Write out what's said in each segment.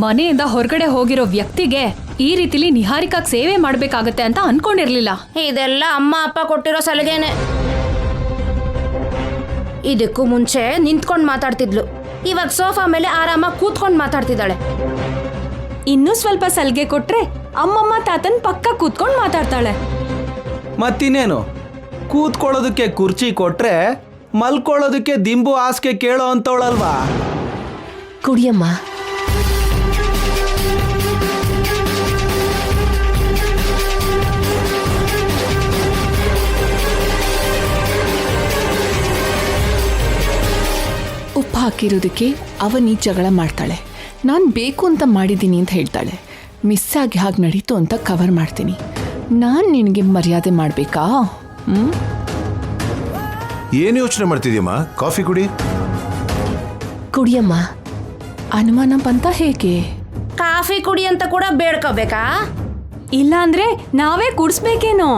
ಮನೆಯಿಂದ ಹೊರಗಡೆ ಹೋಗಿರೋ ವ್ಯಕ್ತಿಗೆ ಈ ರೀತಿಲಿ ನಿಹಾರಿಕಾಗ್ ಸೇವೆ ಮಾಡ್ಬೇಕಾಗತ್ತೆ ಅಂತ ಅನ್ಕೊಂಡಿರ್ಲಿಲ್ಲ. ಇದೆಲ್ಲ ಅಮ್ಮ ಅಪ್ಪ ಕೊಟ್ಟಿರೋ ಸಲಹೆನೆ. ಇದಕ್ಕೂ ಮುಂಚೆ ನಿಂತ್ಕೊಂಡು ಮಾತಾಡ್ತಿದ್ಲು, ಇವಾಗ ಸೋಫಾ ಮೇಲೆ ಆರಾಮಾಗಿ ಕೂತ್ಕೊಂಡು ಮಾತಾಡ್ತಿದ್ದಾಳೆ. ಇನ್ನೂ ಸ್ವಲ್ಪ ಸಲಿಗೆ ಕೊಟ್ರೆ ಅಮ್ಮಮ್ಮ ತಾತನ್ ಪಕ್ಕ ಕೂತ್ಕೊಂಡು ಮಾತಾಡ್ತಾಳೆ. ಮತ್ತಿನ್ನೇನು, ಕೂತ್ಕೊಳ್ಳೋದಕ್ಕೆ ಕುರ್ಚಿ ಕೊಟ್ರೆ ಮಲ್ಕೊಳ್ಳೋದಕ್ಕೆ ದಿಂಬು ಹಾಸಿಗೆ ಕೇಳೋ ಅಂತವಳಲ್ವಾ. ಕುಡಿಯಮ್ಮ. ಉಪ್ಪು ಹಾಕಿರೋದಕ್ಕೆ ಅವನಿ ಜಗಳ ಮಾಡ್ತಾಳೆ. ನಾನು ಬೇಕು ಅಂತ ಮಾಡಿದ್ದೀನಿ ಅಂತ ಹೇಳ್ತಾಳೆ. ಮಿಸ್ ಆಗಿ ಹಾಗೆ ನಡೀತು ಅಂತ ಕವರ್ ಮಾಡ್ತೀನಿ. ನಾನು ನಿನಗೆ ಮರ್ಯಾದೆ ಮಾಡಬೇಕಾ? ಏನು ಯೋಚನೆ ಮಾಡ್ತಿದ್ಯಮ್ಮ? ಕಾಫಿ ಕುಡಿ. ಕುಡಿಯಮ್ಮ. ಅನುಮಾನ ಬಂತ ಹೇಗೆ? ಕಾಫಿ ಕುಡಿ ಅಂತ ಕೂಡ ಬೇಡ್ಕೋಬೇಕಾ? ಇಲ್ಲ ಅಂದ್ರೆ ನಾವೇ ಕುಡಿಸ್ಬೇಕೇನೋ.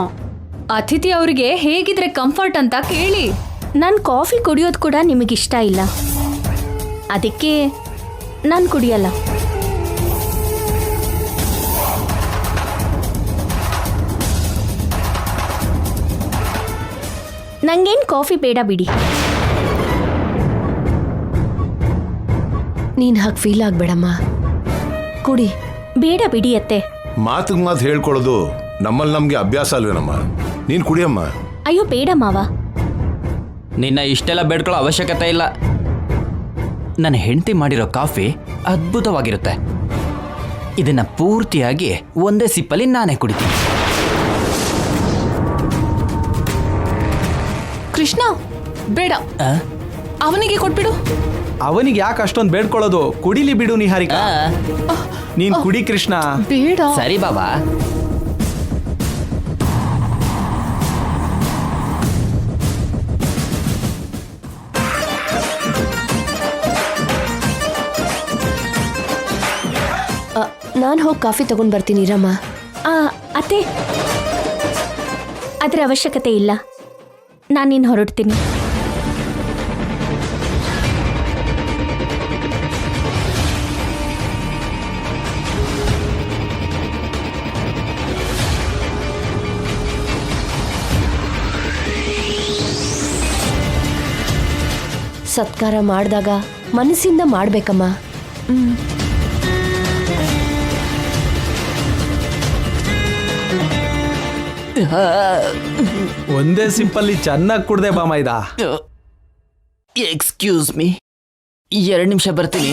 ಅತಿಥಿ ಅವರಿಗೆ ಹೇಗಿದ್ರೆ ಕಂಫರ್ಟ್ ಅಂತ ಕೇಳಿ. ನಾನು ಕಾಫಿ ಕುಡಿಯೋದು ಕೂಡ ನಿಮಗಿಷ್ಟ ಇಲ್ಲ, ಅದಕ್ಕೆ ನಾನು ಕುಡಿಯಲ್ಲ. ನಂಗೇನು ಕಾಫಿ ಬೇಡ ಬಿಡಿ. ನೀನು ಹಾಗೆ ಫೀಲ್ ಆಗಬೇಡಮ್ಮ, ಕುಡಿ. ಬೇಡ ಬಿಡಿ ಅತ್ತೆ. ಮಾತಿಗೆ ಮಾತು ಹೇಳ್ಕೊಳ್ಳೋದು ನಮ್ಮಲ್ಲಿ ನಮಗೆ ಅಭ್ಯಾಸ ಅಲ್ವೇನಮ್ಮ. ನೀನು ಕುಡಿಯಮ್ಮ. ಅಯ್ಯೋ ಬೇಡ ಮಾವ. ನಿನ್ನ ಇಷ್ಟೆಲ್ಲ ಬೇಡ್ಕೊಳ್ಳೋ ಅವಶ್ಯಕತೆ ಇಲ್ಲ. ನನ್ನ ಹೆಂಡತಿ ಮಾಡಿರೋ ಕಾಫಿ ಅದ್ಭುತವಾಗಿರುತ್ತೆ. ಇದನ್ನ ಪೂರ್ತಿಯಾಗಿ ಒಂದೇ ಸಿಪ್ಪಲ್ಲಿ ನಾನೇ ಕುಡಿತೀನಿ. ಕೃಷ್ಣ ಬೇಡ, ಅವನಿಗೆ ಕೊಟ್ಬಿಡು. ಅವನಿಗೆ ಯಾಕೆ ಅಷ್ಟೊಂದು ಬೇಡ್ಕೊಳ್ಳೋದು? ಕುಡಿಲಿ ಬಿಡು ನಿಹಾರಿಕಾ. ನೀನ್ ಕುಡಿ ಕೃಷ್ಣ. ಬೇಡ. ಸರಿ ಬಾಬಾ. ನಾನು ಹೋಗಿ ಕಾಫಿ ತಗೊಂಡು ಬರ್ತೀನಿ ರಮ್ಮ. ಅತ್ತೆ, ಅದರ ಅವಶ್ಯಕತೆ ಇಲ್ಲ. ನಾನಿನ್ನು ಹೊರಡ್ತೀನಿ. ಸತ್ಕಾರ ಮಾಡಿದಾಗ ಮನಸ್ಸಿಂದ ಮಾಡ್ಬೇಕಮ್ಮ. ಒಂದೇ ಸಿಪ್ಪಲ್ಲಿ ಚೆನ್ನಾಗಿ ಕುಡ್ದೆ ಬಾಮೈದ. ಎಕ್ಸ್ಕ್ಯೂಸ್ ಮೀ, 2 ನಿಮಿಷ ಬರ್ತೀನಿ.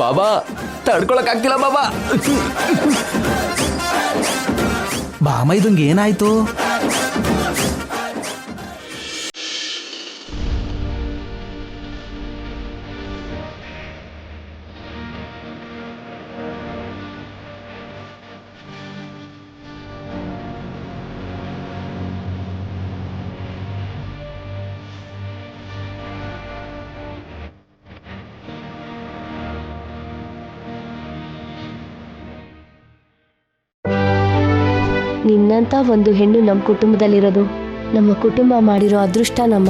ಬಾಬಾ ತಡ್ಕೊಳಕ್ಕಾಗ್ತಿಲ್ಲ ಬಾಬಾ. ಬಾಮೈದಂಗೆ ಏನಾಯ್ತು? ನಿನ್ನಂತ ಒಂದು ಹೆಣ್ಣು ನಮ್ಮ ಕುಟುಂಬದಲ್ಲಿರೋದು ನಮ್ಮ ಕುಟುಂಬ ಮಾಡಿರೋ ಅದೃಷ್ಟ. ನಮ್ಮ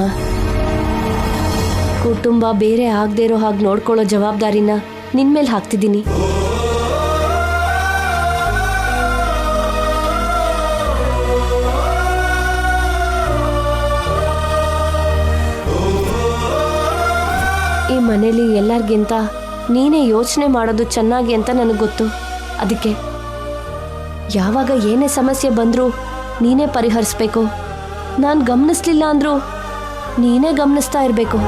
ಕುಟುಂಬ ಬೇರೆ ಆಗದೆ ಇರೋ ಹಾಗೆ ನೋಡ್ಕೊಳ್ಳೋ ಜವಾಬ್ದಾರಿನ ನಿನ್ಮೇಲೆ ಹಾಕ್ತಿದ್ದೀನಿ. ಈ ಮನೇಲಿ ಎಲ್ಲರಿಗಿಂತ ನೀನೇ ಯೋಚನೆ ಮಾಡೋದು ಚೆನ್ನಾಗಿ ಅಂತ ನನಗೆ ಗೊತ್ತು. ಅದಕ್ಕೆ ಯಾವಾಗ ಏನೇ ಸಮಸ್ಯೆ ಬಂದರೂ ನೀನೇ ಪರಿಹರಿಸ್ಬೇಕು. ನಾನು ಗಮನಿಸ್ಲಿಲ್ಲ ಅಂದರೂ ನೀನೇ ಗಮನಿಸ್ತಾ ಇರಬೇಕು.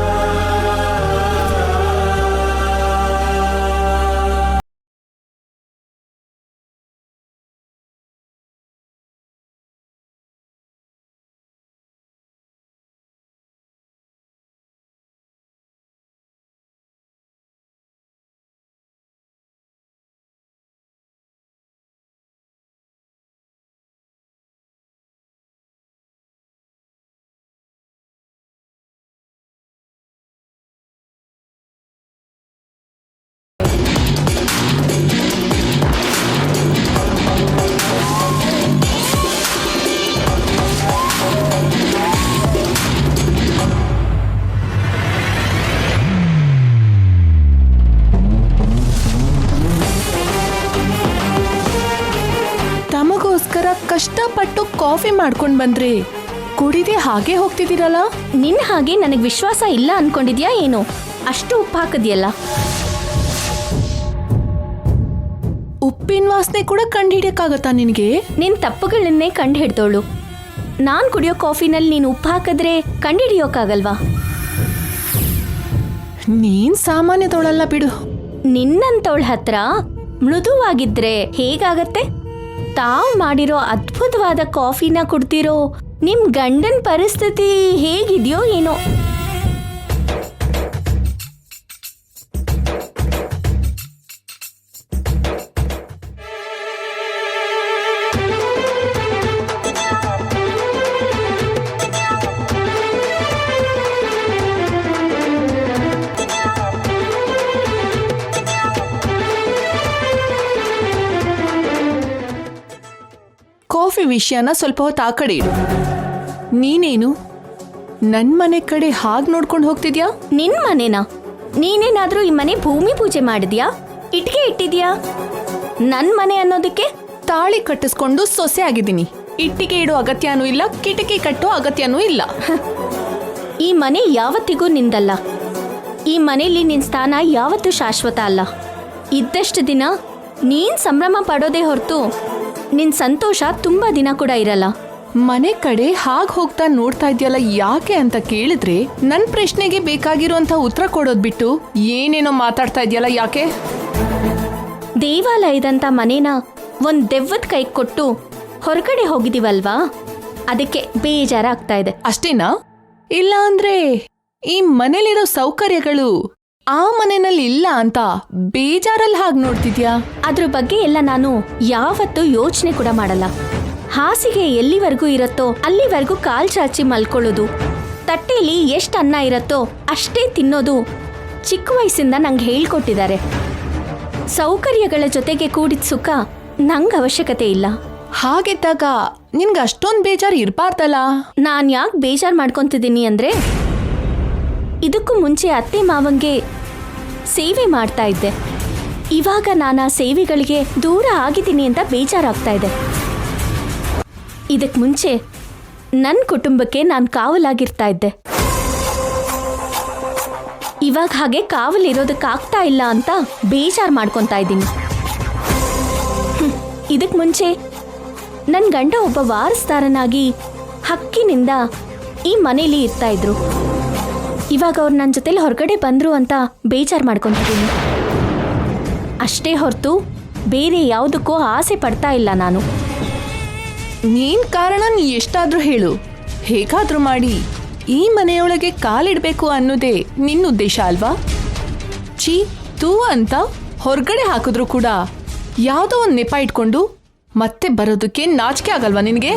ಕಾಫಿ ಮಾಡ್ಕೊಂಡ್ ಬಂದ್ರೆ ಕುಡಿದೆ ಹಾಗೆ ಹೋಗ್ತಿದ್ದೀರಲ್ಲ? ನಿನ್ ಹಾಗೆ ನನಗೆ ವಿಶ್ವಾಸ ಇಲ್ಲ ಅನ್ಕೊಂಡಿದ್ಯಾ ಏನು? ಅಷ್ಟು ಉಪ್ಪು ಹಾಕದ್ಯಲ್ಲ. ಉಪ್ಪಿನ ವಾಸನೆ ಕೂಡ ಕಂಡುಹಿಡಿಯಕ್ಕಾಗತ್ತಾ ನಿನಗೆ? ನಿನ್ ತಪ್ಪುಗಳನ್ನೇ ಕಂಡು ಹಿಡ್ದೋಳು. ನಾನ್ ಕುಡಿಯೋ ಕಾಫಿನಲ್ಲಿ ನೀನು ಉಪ್ಪು ಹಾಕಿದ್ರೆ ಕಂಡುಹಿಡಿಯೋಕ್ಕಾಗಲ್ವಾ? ನೀನ್ ಸಾಮಾನ್ಯದವಳಲ್ಲ ಬಿಡು. ನಿನ್ನಂತವಳ ಹತ್ರ ಮೃದುವಾಗಿದ್ರೆ ಹೇಗಾಗತ್ತೆ? ತಾವ್ ಮಾಡಿರೋ ಅದ್ಭುತವಾದ ಕಾಫಿನ ಕುಡ್ತಿರೋ ನಿಮ್ ಗಂಡನ್ ಪರಿಸ್ಥಿತಿ ಹೇಗಿದೆಯೋ ಏನೋ. ಕಾಫಿ ವಿಷಯನ ಸ್ವಲ್ಪ ಹೊತ್ತು ಆ ಕಡೆ ಇಡು. ನೀನೇನು ನನ್ ಮನೆ ಕಡೆ ಹಾಗೆ ನೋಡ್ಕೊಂಡು ಹೋಗ್ತಿದ್ಯಾ? ನಿನ್ ಮನೆನಾ? ನೀನೇನಾದ್ರೂ ಈ ಮನೆ ಭೂಮಿ ಪೂಜೆ ಮಾಡಿದ್ಯಾ? ಇಟ್ಗೆ ಇಟ್ಟಿದ್ಯಾ? ನನ್ ಮನೆ ಅನ್ನೋದಕ್ಕೆ ತಾಳಿ ಕಟ್ಟಿಸ್ಕೊಂಡು ಸೊಸೆ ಆಗಿದ್ದೀನಿ. ಇಟ್ಟಿಗೆ ಇಡೋ ಅಗತ್ಯನೂ ಇಲ್ಲ, ಕಿಟಕಿ ಕಟ್ಟೋ ಅಗತ್ಯನೂ ಇಲ್ಲ. ಈ ಮನೆ ಯಾವತ್ತಿಗೂ ನಿಂದಲ್ಲ. ಈ ಮನೆಯಲ್ಲಿ ನಿನ್ ಸ್ಥಾನ ಯಾವತ್ತೂ ಶಾಶ್ವತ ಅಲ್ಲ. ಇದ್ದಷ್ಟು ದಿನ ನೀನ್ ಸಂಭ್ರಮ ಪಡೋದೇ ಹೊರತು ನಿನ್ ಸಂತೋಷ ತುಂಬಾ ದಿನ ಕೂಡ ಇರಲ್ಲ. ಮನೆ ಕಡೆ ಹಾಗೆ ಹೋಗ್ತಾ ನೋಡ್ತಾ ಇದ್ಯಲ್ಲ ಯಾಕೆ ಅಂತ ಕೇಳಿದ್ರೆ ನನ್ ಪ್ರಶ್ನೆಗೆ ಬೇಕಾಗಿರುವಂತ ಉತ್ತರ ಕೊಡೋದ್ ಬಿಟ್ಟು ಏನೇನೋ ಮಾತಾಡ್ತಾ ಇದ್ಯಲ್ಲ ಯಾಕೆ? ದೇವಾಲಯದಂತ ಮನೇನ ಒಂದ್ ದೆವ್ವದ ಕೈ ಕೊಟ್ಟು ಹೊರಗಡೆ ಹೋಗಿದೀವಲ್ವಾ, ಅದಕ್ಕೆ ಬೇಜಾರಾಗ್ತಾ ಇದೆ. ಅಷ್ಟೇನಾ? ಇಲ್ಲ ಅಂದ್ರೆ ಈ ಮನೇಲಿರೋ ಸೌಕರ್ಯಗಳು ಆ ಮನೆಯಲ್ಲಿ ಇಲ್ಲ ಅಂತ ಬೇಜಾರಲ್ಲಿ ಹಾಗೆ ನೋಡ್ತಿದ್ಯಾ? ಅದ್ರ ಬಗ್ಗೆ ಎಲ್ಲ ನಾನು ಯಾವತ್ತೂ ಯೋಚನೆ ಕೂಡ ಮಾಡಲ್ಲ. ಹಾಸಿಗೆ ಎಲ್ಲಿವರೆಗೂ ಇರತ್ತೋ ಅಲ್ಲಿವರೆಗೂ ಕಾಲ್ ಚಾಚಿ ಮಲ್ಕೊಳ್ಳೋದು, ತಟ್ಟೆಲಿ ಎಷ್ಟು ಅನ್ನ ಇರತ್ತೋ ಅಷ್ಟೇ ತಿನ್ನೋದು ಚಿಕ್ಕ ವಯಸ್ಸಿಂದ ನಂಗೆ ಹೇಳ್ಕೊಟ್ಟಿದ್ದಾರೆ. ಸೌಕರ್ಯಗಳ ಜೊತೆಗೆ ಕೂಡಿದ ಸುಖ ನಂಗೆ ಅವಶ್ಯಕತೆ ಇಲ್ಲ. ಹಾಗಿದ್ದಾಗ ನಿನ್ಗೆ ಅಷ್ಟೊಂದು ಬೇಜಾರು ಇರಬಾರ್ದಲ್ಲ? ನಾನು ಯಾಕೆ ಬೇಜಾರು ಮಾಡ್ಕೊತಿದ್ದೀನಿ ಅಂದ್ರೆ, ಇದಕ್ಕೂ ಮುಂಚೆ ಅತ್ತೆ ಮಾವಂಗೆ ಸೇವೆ ಮಾಡ್ತಾ ಇದ್ದೆ. ಇವಾಗ ನಾನು ಆ ಸೇವೆಗಳಿಗೆ ದೂರ ಆಗಿದ್ದೀನಿ ಅಂತ ಬೇಜಾರಾಗ್ತಾ ಇದೆ. ಇದಕ್ಕೆ ಮುಂಚೆ ನನ್ನ ಕುಟುಂಬಕ್ಕೆ ನಾನು ಕಾವಲಾಗಿರ್ತಾ ಇದ್ದೆ. ಇವಾಗ ಹಾಗೆ ಕಾವಲಿರೋದಕ್ಕಾಗ್ತಾ ಇಲ್ಲ ಅಂತ ಬೇಜಾರು ಮಾಡ್ಕೊತಾ ಇದ್ದೀನಿ. ಇದಕ್ಕೆ ಮುಂಚೆ ನನ್ನ ಗಂಡ ಒಬ್ಬ ವಾರಸ್ದಾರನಾಗಿ ಹಕ್ಕಿನಿಂದ ಈ ಮನೇಲಿ ಇರ್ತಾ ಇದ್ರು. ಇವಾಗ ಅವ್ರು ನನ್ನ ಜೊತೆಲಿ ಹೊರಗಡೆ ಬಂದ್ರು ಅಂತ ಬೇಜಾರು ಮಾಡ್ಕೊತಿದ್ದೀನಿ. ಅಷ್ಟೇ ಹೊರತು ಬೇರೆ ಯಾವುದಕ್ಕೂ ಆಸೆ ಪಡ್ತಾ ಇಲ್ಲ ನಾನು. ನೀನ್ ಕಾರಣ ನೀ ಎಷ್ಟಾದ್ರೂ ಹೇಳು, ಹೇಗಾದ್ರೂ ಮಾಡಿ ಈ ಮನೆಯೊಳಗೆ ಕಾಲಿಡ್ಬೇಕು ಅನ್ನೋದೇ ನಿನ್ನ ಉದ್ದೇಶ ಅಲ್ವಾ? ಛೀ ತೂ ಅಂತ ಹೊರಗಡೆ ಹಾಕಿದ್ರು ಕೂಡ ಯಾವುದೋ ಒಂದು ನೆಪ ಇಟ್ಕೊಂಡು ಮತ್ತೆ ಬರೋದಕ್ಕೆ ನಾಚಿಕೆ ಆಗಲ್ವಾ ನಿನಗೆ?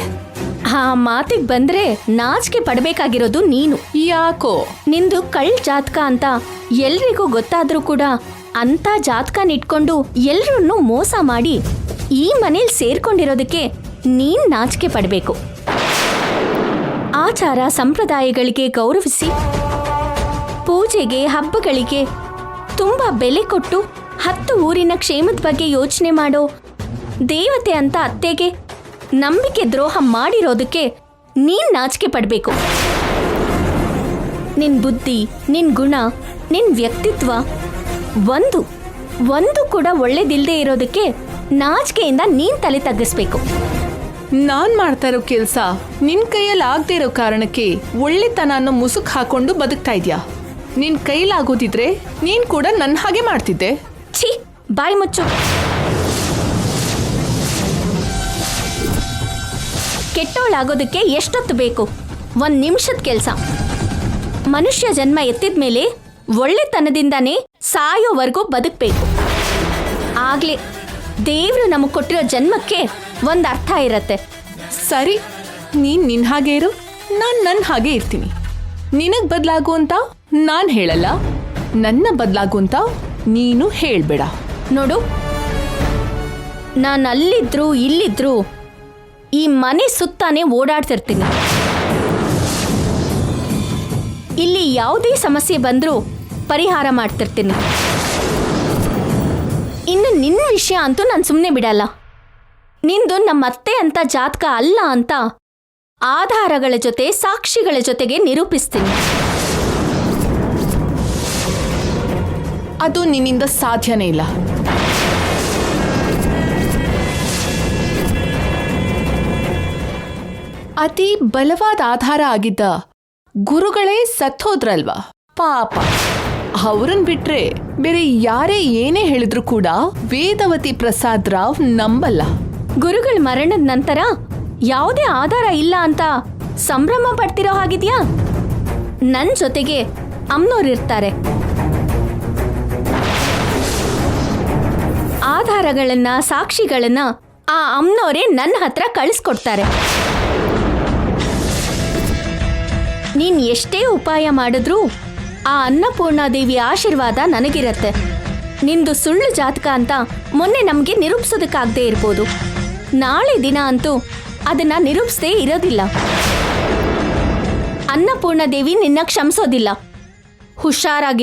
ಆ ಮಾತಿಗೆ ಬಂದ್ರೆ ನಾಚಿಕೆ ಪಡಬೇಕಾಗಿರೋದು ನೀನು. ಯಾಕೋ? ನಿಂದು ಕಳ್ ಜಾತಕ ಅಂತ ಎಲ್ರಿಗೂ ಗೊತ್ತಾದ್ರೂ ಕೂಡ ಅಂತ ಜಾತಕನ ಇಟ್ಕೊಂಡು ಎಲ್ರನ್ನೂ ಮೋಸ ಮಾಡಿ ಈ ಮನೇಲಿ ಸೇರ್ಕೊಂಡಿರೋದಕ್ಕೆ ನೀನ್ ನಾಚಿಕೆ ಪಡಬೇಕು. ಆಚಾರ ಸಂಪ್ರದಾಯಗಳಿಗೆ ಗೌರವಿಸಿ, ಪೂಜೆಗೆ ಹಬ್ಬಗಳಿಗೆ ತುಂಬಾ ಬೆಲೆ ಕೊಟ್ಟು 10 ಊರಿನ ಕ್ಷೇಮದ ಬಗ್ಗೆ ಯೋಚನೆ ಮಾಡೋ ದೇವತೆ ಅಂತ ಅತ್ತೆಗೆ ನಂಬಿಕೆ ದ್ರೋಹ ಮಾಡಿರೋದಕ್ಕೆ ನೀನ್ ನಾಚಿಕೆ ಪಡಬೇಕು. ನಿನ್ ಬುದ್ಧಿ, ನಿನ್ ಗುಣ, ನಿನ್ ವ್ಯಕ್ತಿತ್ವ ಒಂದು ಕೂಡ ಒಳ್ಳೇದಿಲ್ದೇ ಇರೋದಕ್ಕೆ ನಾಚಿಕೆಯಿಂದ ನೀನ್ ತಲೆ ತಗ್ಗಿಸ್ಬೇಕು. ನಾನ್ ಮಾಡ್ತಾ ಇರೋ ಕೆಲ್ಸ ನಿನ್ ಕೈಯಲ್ಲಿ ಆಗದೆ ಇರೋ ಕಾರಣಕ್ಕೆ ಒಳ್ಳೆತನ ಅನ್ನೋ ಮುಸುಕ್ ಹಾಕೊಂಡು ಬದುಕ್ತಾ ಇದ್ಯಾ? ನಿನ್ ಕೈಲಾಗೋದಿದ್ರೆ ನೀನ್ ಕೂಡ ನನ್ನ ಹಾಗೆ ಮಾಡ್ತಿದ್ದೆ. ಛೀ, ಬಾಯಿ ಮುಚ್ಚು. ಕೆಟ್ಟವಳಾಗೋದಕ್ಕೆ ಎಷ್ಟೊತ್ತು ಬೇಕು? 1 ನಿಮಿಷದ ಕೆಲಸ. ಮನುಷ್ಯ ಜನ್ಮ ಎತ್ತಿದ ಮೇಲೆ ಒಳ್ಳೆತನದಿಂದಾನೇ ಸಾಯೋವರೆಗೂ ಬದುಕಬೇಕು. ಆಗ್ಲೇ ದೇವ್ರು ನಮಗೆ ಕೊಟ್ಟಿರೋ ಜನ್ಮಕ್ಕೆ ಒಂದು ಅರ್ಥ ಇರತ್ತೆ. ಸರಿ, ನೀನ್ ನಿನ್ ಹಾಗೆ ಇರು, ನಾನ್ ನನ್ನ ಹಾಗೆ ಇರ್ತೀನಿ. ನಿನಗ್ ಬದಲಾಗು ಅಂತ ನಾನ್ ಹೇಳಲ್ಲ, ನನ್ನ ಬದಲಾಗು ಅಂತ ನೀನು ಹೇಳ್ಬೇಡ. ನೋಡು, ನಾನು ಅಲ್ಲಿದ್ರು ಇಲ್ಲಿದ್ರು ಈ ಮನೆ ಸುತ್ತಾನೆ ಓಡಾಡ್ತಿರ್ತೀನಿ. ಇಲ್ಲಿ ಯಾವುದೇ ಸಮಸ್ಯೆ ಬಂದರೂ ಪರಿಹಾರ ಮಾಡ್ತಿರ್ತೀನಿ. ಇನ್ನು ನಿನ್ನ ವಿಷಯ ಅಂತೂ ನಾನು ಸುಮ್ಮನೆ ಬಿಡಲ್ಲ. ನಿಂದು ನಮ್ಮತ್ತೆ ಅಂತ ಜಾತಕ ಅಲ್ಲ ಅಂತ ಆಧಾರಗಳ ಜೊತೆ ಸಾಕ್ಷಿಗಳ ಜೊತೆಗೆ ನಿರೂಪಿಸ್ತೀನಿ. ಅದು ನಿನ್ನಿಂದ ಸಾಧ್ಯನೇ ಇಲ್ಲ. ಅತಿ ಬಲವಾದ ಆಧಾರ ಆಗಿದ್ದ ಗುರುಗಳೇ ಸತ್ತೋದ್ರಲ್ವಾ ಪಾಪ. ಅವ್ರನ್ ಬಿಟ್ರೆ ಬೇರೆ ಯಾರೇ ಏನೇ ಹೇಳಿದ್ರು ಕೂಡ ವೇದವತಿ ಪ್ರಸಾದ್ ರಾವ್ ನಂಬಲ್ಲ. ಗುರುಗಳ ಮರಣದ ನಂತರ ಯಾವುದೇ ಆಧಾರ ಇಲ್ಲ ಅಂತ ಸಂಭ್ರಮ ಪಡ್ತಿರೋ ಹಾಗಿದ್ಯಾ? ನನ್ ಜೊತೆಗೆ ಅಮ್ನೋರಿರ್ತಾರೆ. ಆಧಾರಗಳನ್ನ ಸಾಕ್ಷಿಗಳನ್ನ ಆ ಅಮ್ನೋರೇ ನನ್ನ ಹತ್ರ ಕಳಿಸ್ಕೊಡ್ತಾರೆ. ನೀನ್ ಎಷ್ಟೇ ಉಪಾಯ ಮಾಡಿದ್ರೂ ಆ ಅನ್ನಪೂರ್ಣಾದೇವಿ ಆಶೀರ್ವಾದ ನನಗಿರತ್ತೆ. ನಿಂದು ಸುಳ್ಳು ಜಾತಕ ಅಂತ ಮೊನ್ನೆ ನಮ್ಗೆ ನಿರೂಪಿಸೋದಕ್ಕಾಗದೇ ಇರ್ಬೋದು, ನಾಳೆ ದಿನ ಅಂತೂ ಅದನ್ನ ನಿರೂಪಿಸದೇ ಇರೋದಿಲ್ಲ. ಅನ್ನಪೂರ್ಣಾದೇವಿ ನಿನ್ನ ಕ್ಷಮಿಸೋದಿಲ್ಲ. ಹುಷಾರಾಗಿ.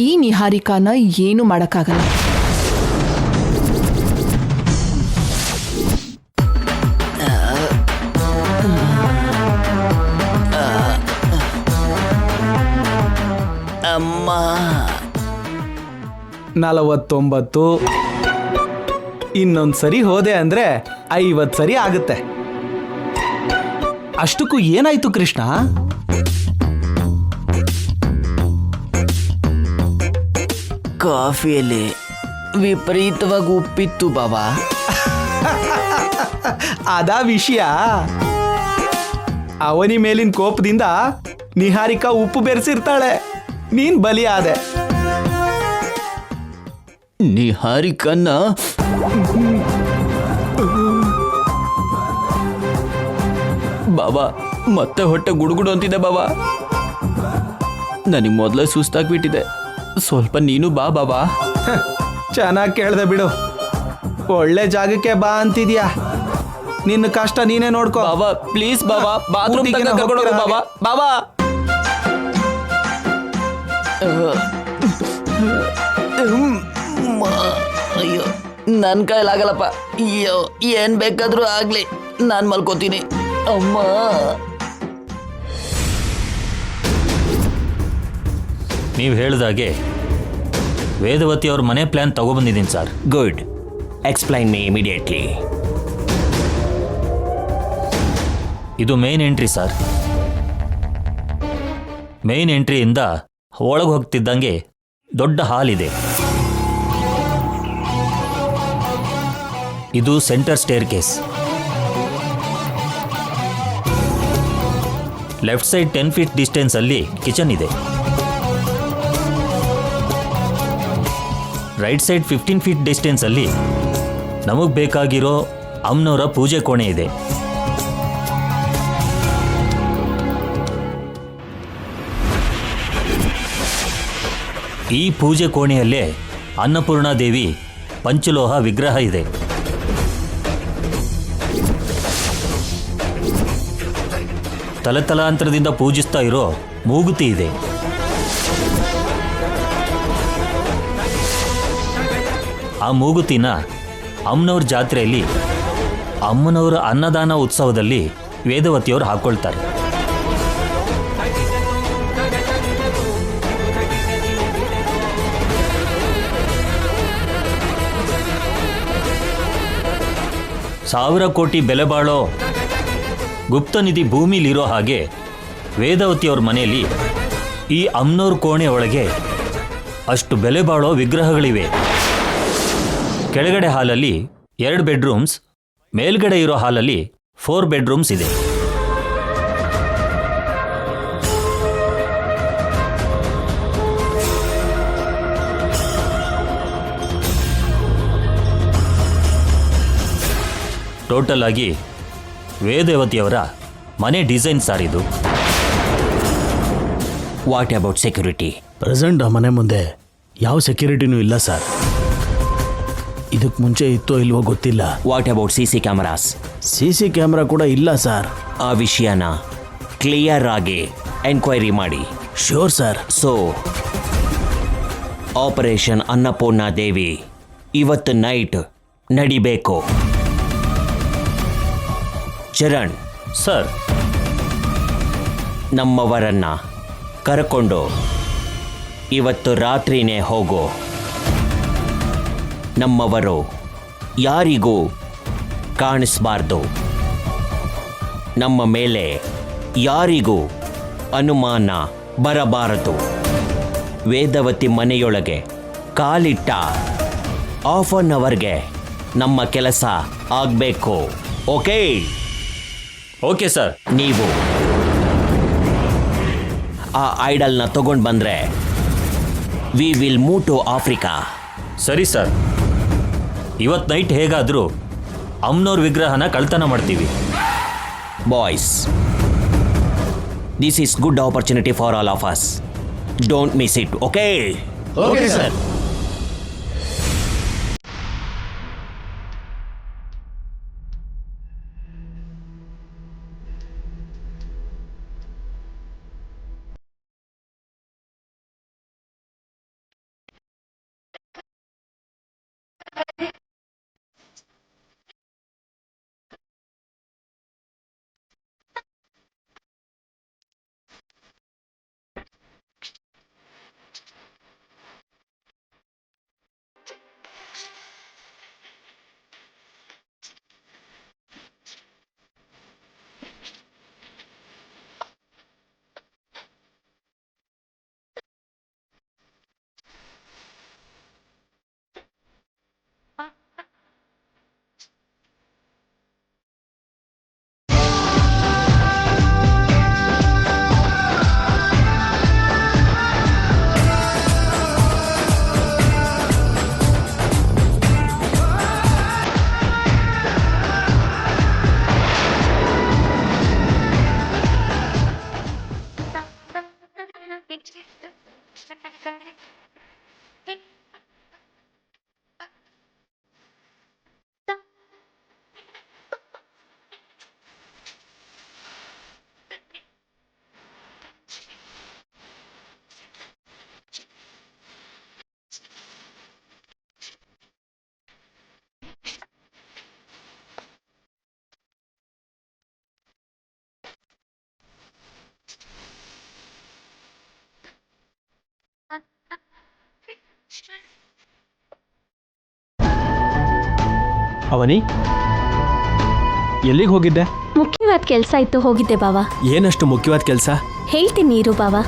ಈ ನಿಹಾರಿಕಾನ ಏನು ಮಾಡಕ್ಕಾಗಲ್ಲ. ಅಮ್ಮ 49 ಇನ್ನೊಂದು ಸರಿ ಹೋದೆ ಅಂದ್ರೆ 50 ಸರಿ ಆಗುತ್ತೆ. ಅಷ್ಟಕ್ಕೂ ಏನಾಯ್ತು ಕೃಷ್ಣ? ಕಾಫಿಯಲ್ಲಿ ವಿಪರೀತವಾಗಿ ಉಪ್ಪಿತ್ತು ಬಾಬಾ. ಅದಾ ವಿಷಯ. ಅವನಿ ಮೇಲಿನ ಕೋಪದಿಂದ ನಿಹಾರಿಕಾ ಉಪ್ಪು ಬೆರೆಸಿರ್ತಾಳೆ, ನೀನ್ ಬಲಿ ಆದೆ. ನಿಹಾರಿಕನ್ನ ಬಾಬಾ ಮತ್ತೆ ಹೊಟ್ಟೆ ಗುಡುಗುಡು ಅಂತಿದೆ ಬಾಬಾ. ನನಗೆ ಮೊದಲೇ ಸುಸ್ತಾಗ್ಬಿಟ್ಟಿದೆ, ಸ್ವಲ್ಪ ನೀನು ಬಾ ಬಾಬಾ. ಚೆನ್ನಾಗಿ ಕೇಳ್ದೆ ಬಿಡು. ಒಳ್ಳೆ ಜಾಗಕ್ಕೆ ಬಾ ಅಂತಿದ್ಯಾ. ನಿನ್ನ ಕಷ್ಟ ನೀನೇ ನೋಡ್ಕೋ ಬಾಬಾ. ಪ್ಲೀಸ್ ಬಾಬಾ, ಬಾತ್ರೂಮ್ ಊಟಿಗೆ ತನಕ ಕರ್ಕೊಂಡು ಹೋಗು ಬಾಬಾ. ಬಾಬಾ ಅಯ್ಯೋ ನನ್ನ ಕೈಲಾಗಲ್ಲಪ್ಪ. ಅಯ್ಯೋ ಏನ್ ಬೇಕಾದ್ರೂ ಆಗ್ಲಿ, ನಾನು ಮಲ್ಕೋತೀನಿ. ಅಮ್ಮ ನೀವು ಹೇಳಿದಾಗೆ ವೇದವತಿ ಅವ್ರ ಮನೆ ಪ್ಲಾನ್ ತಗೊಬಂದಿದ್ದೀನಿ sir. Good. Explain me immediately. ಇದು ಮೇನ್ ಎಂಟ್ರಿ ಸರ್. ಮೇನ್ ಎಂಟ್ರಿಯಿಂದ ಒಳಗೆ ಹೋಗ್ತಿದ್ದಂಗೆ ದೊಡ್ಡ ಹಾಲ್ ಇದೆ. ಇದು centre staircase. Left side 10 feet distance ಅಲ್ಲಿ ಕಿಚನ್ ಇದೆ. ರೈಟ್ ಸೈಡ್ 15 ಫೀಟ್ ಡಿಸ್ಟೆನ್ಸ್ ಅಲ್ಲಿ ನಮಗೆ ಬೇಕಾಗಿರೋ ಅಮ್ಮನವರ ಪೂಜೆ ಕೋಣೆ ಇದೆ. ಈ ಪೂಜೆ ಕೋಣೆಯಲ್ಲೇ ಅನ್ನಪೂರ್ಣಾದೇವಿ ಪಂಚಲೋಹ ವಿಗ್ರಹ ಇದೆ. ತಲತಲಾಂತರದಿಂದ ಪೂಜಿಸ್ತಾ ಇರೋ ಮೂಗುತಿ ಇದೆ. ಆ ಮೂಗುತಿನ ಅಮ್ಮನವ್ರ ಜಾತ್ರೆಯಲ್ಲಿ ಅಮ್ಮನವರ ಅನ್ನದಾನ ಉತ್ಸವದಲ್ಲಿ ವೇದವತಿಯವರು ಹಾಕೊಳ್ತಾರೆ. ಸಾವಿರ ಕೋಟಿ ಬೆಲೆ ಬಾಳೋ ಗುಪ್ತನಿಧಿ ಭೂಮಿಲಿರೋ ಹಾಗೆ ವೇದವತಿಯವ್ರ ಮನೆಯಲ್ಲಿ ಈ ಅಮ್ಮನವ್ರ ಕೋಣೆ ಒಳಗೆ ಅಷ್ಟು ಬೆಲೆ ಬಾಳೋ ವಿಗ್ರಹಗಳಿವೆ. ಕೆಳಗಡೆ ಹಾಲಲ್ಲಿ 2 ಬೆಡ್ರೂಮ್ಸ್, ಮೇಲ್ಗಡೆ ಇರೋ ಹಾಲಲ್ಲಿ 4 ಬೆಡ್ರೂಮ್ಸ್ ಇದೆ. ಟೋಟಲ್ ಆಗಿ ವೇದವತಿಯವರ ಮನೆ ಡಿಸೈನ್ ಸರ್ ಇದು. What about security? ಪ್ರೆಸೆಂಟ್ ಆ ಮನೆ ಮುಂದೆ ಯಾವ ಸೆಕ್ಯೂರಿಟಿನೂ ಇಲ್ಲ ಸರ್. ಇದಕ್ಕೆ ಮುಂಚೆ ಇತ್ತೋ ಇಲ್ವೋ ಗೊತ್ತಿಲ್ಲ. What about CC cameras? CC camera ಕೂಡ ಇಲ್ಲ ಸರ್. ಆ ವಿಷಯನ ಕ್ಲಿಯರ್ ಆಗಿ ಎನ್ಕ್ವೈರಿ ಮಾಡಿ. Sure sir. So operation Annapurna Devi ಇವತ್ತು ನೈಟ್ ನಡಿಬೇಕು. ಚರಣ್ ಸರ್, ನಮ್ಮವರನ್ನ ಕರ್ಕೊಂಡು ಇವತ್ತು ರಾತ್ರಿನೇ ಹೋಗು. ನಮ್ಮವರು ಯಾರಿಗೂ ಕಾಣಿಸ್ಬಾರ್ದು. ನಮ್ಮ ಮೇಲೆ ಯಾರಿಗೂ ಅನುಮಾನ ಬರಬಾರದು. ವೇದವತಿ ಮನೆಯೊಳಗೆ ಕಾಲಿಟ್ಟ ಹಾಫ್ ಅನ್ ಅವರ್ಗೆ ನಮ್ಮ ಕೆಲಸ ಆಗಬೇಕು. ಓಕೆ? Okay sir. ನೀವು ಆ ಐಡಲ್ನ ತಗೊಂಡು ಬಂದರೆ we will move to Africa. ಸರಿ ಸರ್, ಇವತ್ತು ನೈಟ್ ಹೇಗಾದರೂ ಅಮ್ನೋರ್ ವಿಗ್ರಹನ ಕಳ್ತನ ಮಾಡ್ತೀವಿ. Boys, this is good opportunity for all of us. Don't miss it. Okay? Okay sir. Avani, ಎಲ್ಲಿಗೆ ಹೋಗಿದ್ದೆ? ಮುಖ್ಯವಾದ ಕೆಲಸ ಇತ್ತು, ಹೋಗಿದ್ದೆ ಬಾವಾ. ಏನಷ್ಟು ಮುಖ್ಯವಾದ ಕೆಲಸ? ಹೇಳ್ತೀನಿ ಇರು ಬಾವಾ.